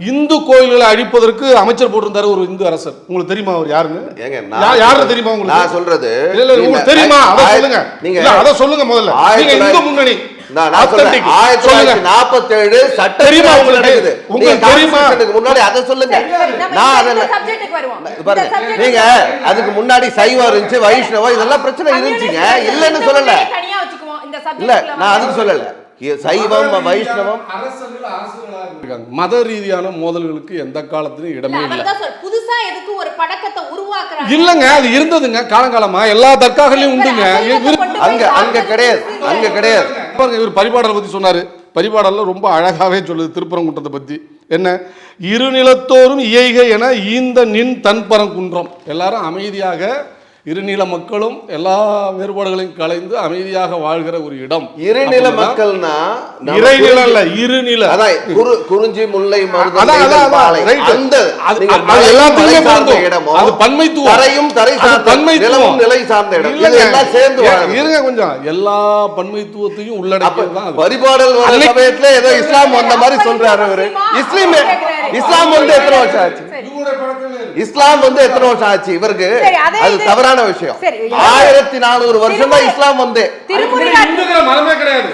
இந்து கோயில்களை அழிப்பதற்கு அமைச்சர் போட்டிருந்தாரு ஒரு இந்து அரசர். உங்களுக்கு தெரியுமா அவர் யாருன்னு? யாரு தெரியுமா உங்களுக்கு? நான் சொல்றது உங்களுக்கு தெரியுமா? அத சொல்லுங்க. நீங்க அத சொல்லுங்க முதல்ல. நீங்க இந்து முன்னணி 1947 சட்ட தெரியுமா உங்களுக்கு? உங்களுக்கு தெரியுமா? முன்னாடி அத சொல்லுங்க. நான் அதல்ல சப்ஜெக்ட்டுக்கு வருவோம். பாருங்க, நீங்க அதுக்கு முன்னாடி சைவம் இருந்துச்சு, வைஷ்ணவம் இதெல்லாம் பிரச்சனை இருந்துச்சுங்க. இல்லன்னு சொல்லல. தனியா வச்சுக்குவோம் இந்த சப்ஜெக்ட். இல்ல, நான் அதுக்கு சொல்லல. சைவம் வைஷ்ணவம் மத ரீதியான மோதல்களுக்கு எந்த காலத்திலும் இடமே இல்லை. புதுசா எதுக்கு ஒரு பழக்கத்தை உருவாக்குறாங்க? இல்லங்க, அது இருந்ததுங்க காலங்காலமா எல்லா தர்காக்களையும் உண்டுங்க. அங்க கிடையாது, அங்க கிடையாது. பாருங்க, இவர் பரிபாடலை பத்தி சொன்னாரு. பரிபாடல்ல ரொம்ப அழகாவே சொல்லுது திருப்பரங்குன்றத்தை பத்தி. என்ன, இருநிலத்தோறும் இயைக என ஈந்த நின் தன்பரங்குன்றம். எல்லாரும் அமைதியாக இருநில மக்களும் எல்லா வேறுபாடுகளையும் கலைந்து அமைதியாக வாழ்கிற ஒரு இடம். இருநில மக்கள்னா இறைநில இல்ல, இருநில. அதான் குறிஞ்சி முல்லை மருதம் அந்த எல்லாத்துக்குமே பொருந்தும். அது பன்மைத்துவம். தரையும் தரை சார்ந்த பன்மைத்துவம், நிலை சார்ந்த இடம். இதெல்லாம் சேர்ந்து இருங்க கொஞ்சம். எல்லா பன்மைத்துவத்தையும் உள்ளடக்கியது தான் பரிபாடல் சமயத்துல ஏதோ இஸ்லாம் வந்த மாதிரி சொல்றாரு அவரு. இஸ்லாம் வந்து எத்தனை வருஷம் ஆச்சு? இஸ்லாம் வந்து எத்தனை வருஷம் ஆச்சு இவருக்கு? அது தவறான விஷயம். 1400 வருஷம் தான் இஸ்லாம் வந்து. மரமே கிடையாது.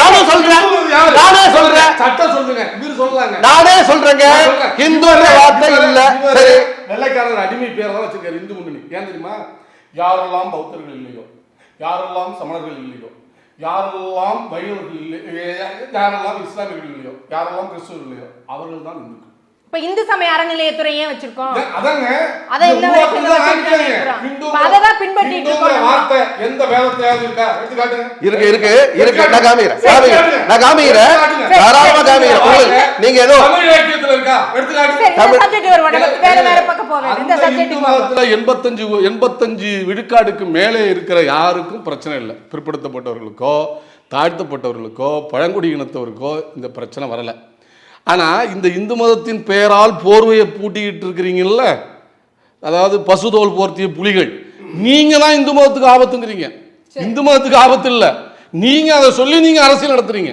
நானும் சொல்றேன், நானே சொல்றேங்க. இந்து வார்த்தை இல்ல. சரி, வெள்ளைக்காரர் அடிமை பேர் தான் வச்சிருக்காரு இந்து முன்னணி. ஏன் தெரியுமா? யாரெல்லாம் பௌத்தர்கள் இல்லையோ, யாரெல்லாம் சமணர்கள் இல்லையோ, யாரெல்லாம் வைணவர்கள் இல்லையோ, யாரெல்லாம் இஸ்லாமியர்கள் இல்லையோ, யாரெல்லாம் கிறிஸ்துவர்கள் இல்லையோ, அவர்கள் தான் இந்துக்கள். இப்ப இந்து சமய அறநிலையத்துறையே வச்சிருக்கோம். அதாங்க, அத என்ன அததான் பின்பற்றிட்டு இருக்கோம். வார்த்தை எந்த வேதத்தையாவது இருக்கா? எடுத்து காட்டுங்க. இருக்கு. நான் காமிக்கிறேன். தாராளமா காமிக்கிறேன். நீங்க ஏதோ தமிழ் இலக்கியத்துல இருக்கா? எடுத்து காட்டுங்க. இந்த சப்ஜெக்ட் வருவோம். வேற பக்கம் போவேன். இந்த சப்ஜெக்ட் மதத்துல 85 விழுக்காடுக்கு மேலே இருக்கிற யாருக்கும் பிரச்சனை இல்லை. பிற்படுத்தப்பட்டவர்களுக்கோ, தாழ்த்தப்பட்டவர்களுக்கோ, பழங்குடி இனத்தவருக்கோ இந்த பிரச்சனை வரல. ஆனா இந்த இந்து மதத்தின் பெயரால் போர்வையை பூட்டிக்கிட்டு இருக்கிறீங்கல்ல, அதாவது பசுதோல் போர்த்திய புலிகள், நீங்க தான் இந்து மதத்துக்கு ஆபத்துங்கிறீங்க. இந்து மதத்துக்கு ஆபத்து இல்ல, நீங்க அதை சொல்லி நீங்க அரசியல் நடத்துறீங்க.